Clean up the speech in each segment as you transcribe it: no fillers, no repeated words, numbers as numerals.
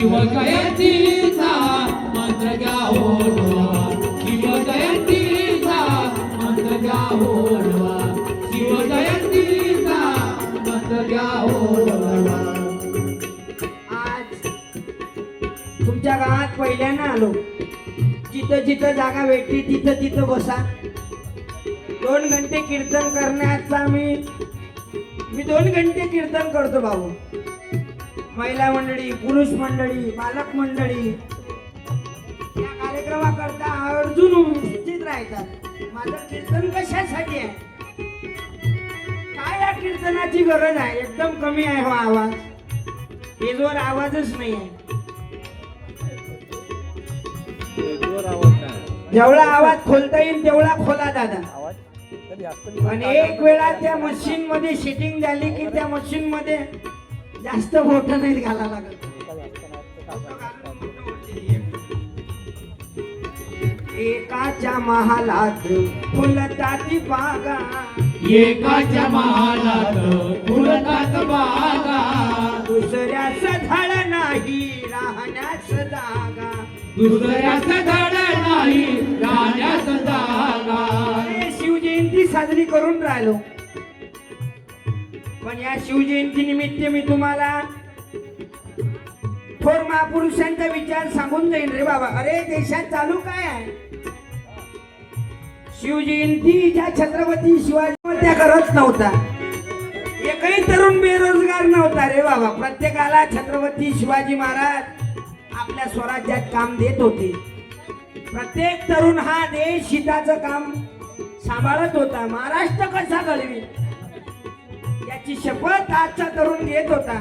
शिवजयंतीचा मंत्र घ्या होडवा, शिवजयंतीचा मंत्र घ्या होडवा, शिवजयंतीचा मंत्र घ्या होडवा. आज तुमच्या गावात पहिल्यानं आलो. जिथं जिथं जागा भेटली तिथं तिथं बसा. 2 घंटे कीर्तन करण्याचा मी 2 घंटे कीर्तन करतो भाऊ. महिला मंडळी, पुरुष मंडळी, बालक मंडळी या कार्यक्रमाकरता आवर्जून उपस्थित राहतात. माझं कीर्तन कशासाठी आहे? काय या कीर्तनाची गरज आहे? एकदम कमी आहे हा आवाज. बेजोर आवाजच नाही आहे. जेवढा आवाज खोलता येईल तेवढा खोला दादा. पण एक वेळा त्या मशीन मध्ये सेटिंग झाली की त्या मशीन मध्ये जास्त मोठं नाही घाला लागत. एकाच्या महालात फुलताती बागा, एकाच्या महालात फुलतात बागा, दुसऱ्याच झाड नाही राहण्यास जागा, दुसऱ्याच झाड नाही राहण्यास जागा. शिवजयंती साजरी करून राहिलो. पण या शिवजयंती निमित्त मी तुम्हाला थोर महापुरुषांचा विचार सांगून जाईन रे बाबा. अरे देशात चालू काय आहे? शिवजयंती ज्या छत्रपती शिवाजी त्या करत नव्हता. एकही तरुण बेरोजगार नव्हता रे बाबा. प्रत्येकाला छत्रपती शिवाजी महाराज आपल्या स्वराज्यात काम देत होते. प्रत्येक तरुण हा देश हिताचं काम सांभाळत होता. महाराष्ट्र कसा घडवी याची शपथ आजचा तरुण घेत होता.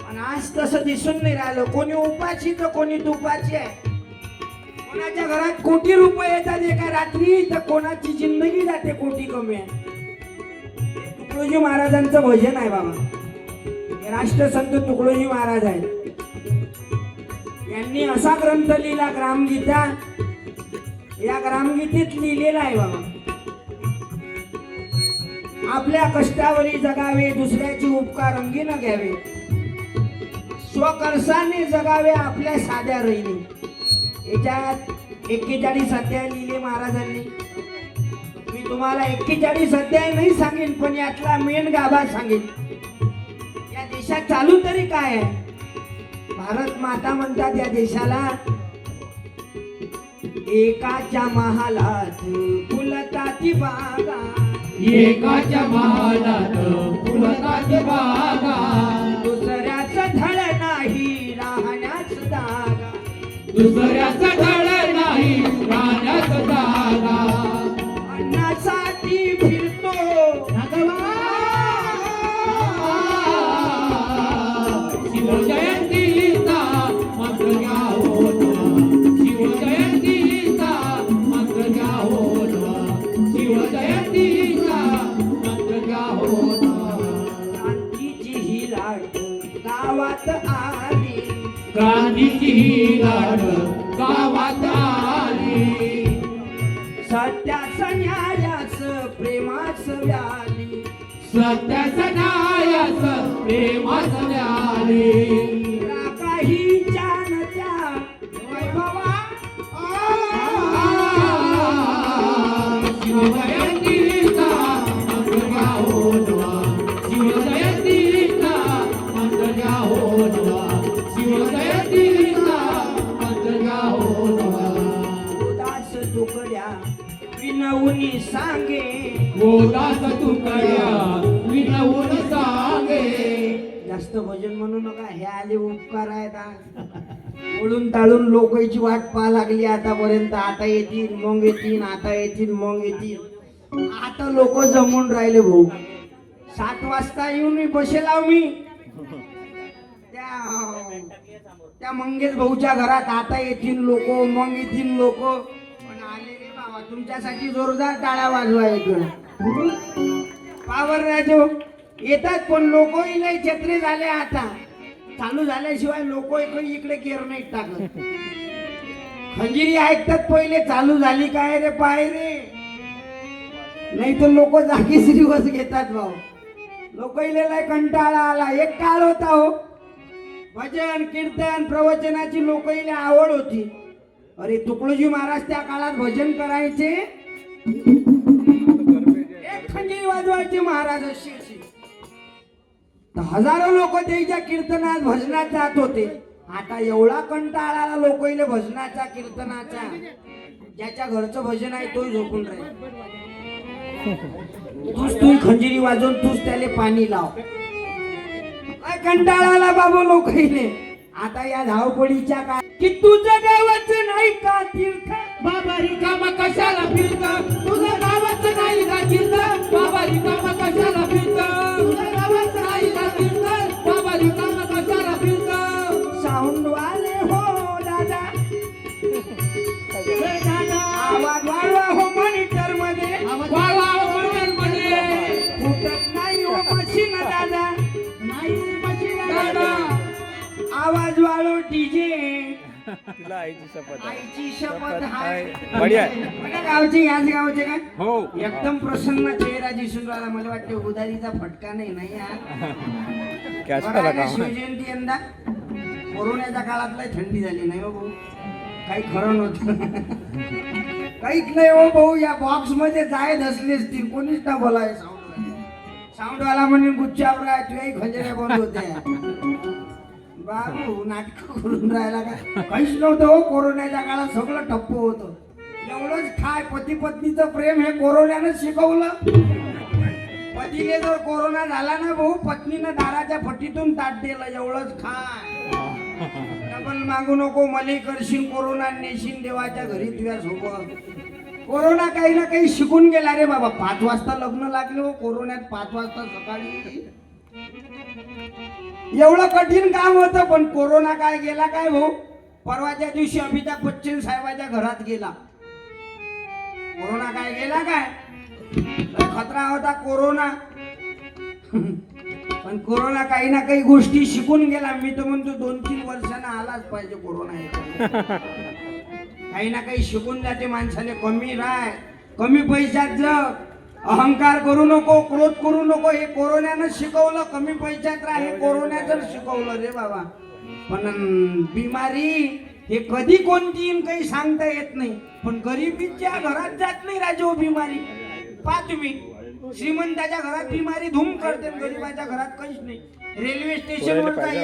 पण आज तसं दिसून नाही राहिलं. कोणी उपाशी तर कोणी तुपाची आहे. कोणाच्या घरात कोटी रुपये येतात एका रात्री तर कोणाची जिंदगी जाते कोटी कमी आहे. तुकडोजी महाराजांचं भजन आहे बाबा. हे राष्ट्रसंत तुकडोजी महाराज आहेत. यांनी असा ग्रंथ लिहिला ग्रामगीता. या ग्रामगीतेत लिहिलेला आहे बाबा, आपल्या कष्टावरी जगावे, दुसऱ्याचे उपकार अंगी न घ्यावे, स्वकर्षाने जगावे आपल्या साध्या रहिणी. याच्यात 41 अध्याय लिहिले महाराजांनी. मी तुम्हाला 41 अध्याय नाही सांगेन, पण यातला मेन गाभा सांगेन. या देशात चालू तरी काय आहे? भारत माता म्हणतात या देशाला. एकाच्या महालात फुलताती बागा, एकाच्या महालात फुलतात बागा, दुसऱ्याच धड नाही राहण्यास जागा, दुसऱ्याच धड नाही राहण्यास जागा. अन्नासाठी फिरतो शिवजयंतीचा मंत्र घ्या होडवा, शिवजयंतीचा मंत्र घ्या होडवा, शिवजयंतीचा मंत्र घ्या होडवा. क्रांतीची ही लाट गावात आली, क्रांतीची ही लाट गावात आली, सत्यास न्यायास प्रेमास व्याली, सत्याच न्यायास प्रेमास व्याली. काही जानत्या वैभवा शिवजयंतीचा मंत्र घ्या होडवा, शिवजयंतीचा मंत्र घ्या होडवा, शिवजयंतीचा मंत्र घ्या होडवा. उदास तुकड्या विनवून सांगे, उदास तुकड्या विनवून सांगे. जास्त भजन म्हणू नका. हे आले उपकार आहेत. ओळून ताळून लोकांची वाट पाहा लागली आतापर्यंत. आता येतील मग येतील, आता येतील मग येतील. आता लोक जमून राहिले भाऊ. 7 वाजता येऊन मी बसेलाव मी त्या मंगेश भाऊच्या घरात. आता येतील लोक मग येतील लोक. पण आले रे बाबा. तुमच्यासाठी जोरदार टाळ्या वाजवा इकडं. पावर राजो येतात पण लोकही लय छत्री झाले. आता चालू झाल्याशिवाय लोक इकडे केर नाही टाकत. खंजिरी ऐकतात पहिले चालू झाली काय रे पाय रे. नाही तर लोक जागीच दिवस घेतात भाऊ. लोक इलेला कंटाळा आला. एक काळ होता हो भजन कीर्तन प्रवचनाची लोकांना आवड होती. अरे तुकडोजी महाराज त्या काळात भजन करायचे, एक खंजीरी वाजवायचे महाराज अशी अशी. तर हजारो लोक त्याच्या कीर्तनात भजनात जात होते. आता एवढा कंटाळा आला लोकांना भजनाचा कीर्तनाचा, ज्याच्या घरचं भजन आहे तोही झोपून राहील. तू खंजिरी वाजवून तूच त्याले पाणी लाव. काय कंटाळा आला बाबा लोकांना. आता या धावपळीच्या काळ की तुझं गावाचं नाही का तीर्थ, बाबा रिकामा कशाला फिरत, तुझं गावाचं नाही का तीर्थ, बाबा रिकामा कशाला फिरत, तुझं गावाचं नाही का तीर्थ, बाबा रिकामा कशाला फिरत. साऊंड वाले हो दादा, हे दादा आवाज वाढवा हो मॉनिटर मध्ये, वाळवा मध्ये फुटत नाही हो मशीन दादा, नाही मशीन दादा. आवाज वाढव डीजे. तुला आईची शपथ आहे. आईची शपथ हाय. बढिया. बघा गावचे याच गावचे काय हो एकदम प्रसन्न चेहरा दिसून राहिला. मला वाटते उदारीचा फटका नाही नाही यार. कॅश बघा करा ना, का शिवजयंती यंदा कोरोनाच्या काळात लय थंडी झाली नाही हो भाऊ. काही खरं नव्हतं. काहीच नाही हो भाऊ. या बॉक्स मध्ये जाय धसले असतील, कोणीच ना बोलाय. साऊंडवाला म्हणून गुच्च्यावर आहे, तुझ्याही खंजऱ्या बंद होत्या. बाबू नाटक करून राहिला का? काहीच नव्हतं हो. कोरोनाच्या काळात सगळं ठप्प होतं. एवढंच काय पती पत्नीचं प्रेम हे कोरोनानं शिकवलं. पतीने जर कोरोना झाला ना भाऊ, पत्नीनं दाराच्या फटीतून ताट दिलं. एवढंच काय. डबल मागू नको, मले करशील कोरोना, नेशील देवाच्या घरी तुझ्या सोबत. कोरोना काही ना काही शिकून गेला रे बाबा. 5 वाजता लग्न लागले हो कोरोनात. 5 वाजता सकाळी एवढं कठीण काम होतं. पण कोरोना काय गेला काय भाऊ. परवाच्या दिवशी अमिताभ बच्चन साहेबाच्या घरात गेला. कोरोना काय गेला काय. खतरा होता कोरोना. पण कोरोना काही ना काही गोष्टी शिकून गेला. मी तर म्हणतो 2-3 वर्षांना आलाच पाहिजे कोरोना. काही ना काही शिकून जाते माणसाने. कमी राय, कमी पैशात जग, अहंकार करू नको, क्रोध करू नको. हे कोरोनानं शिकवलं. कमी पैशात राह हे कोरोनाचं शिकवलं रे बाबा. पण बिमारी हे कधी कोणती येईन काही सांगता येत नाही. पण गरिबीच्या घरात जात नाही राजो बिमारी. पहा तुम्ही, श्रीमंताच्या घरात बिमारी धूम करते, गरीबाच्या घरात काहीच नाही. रेल्वे स्टेशनवर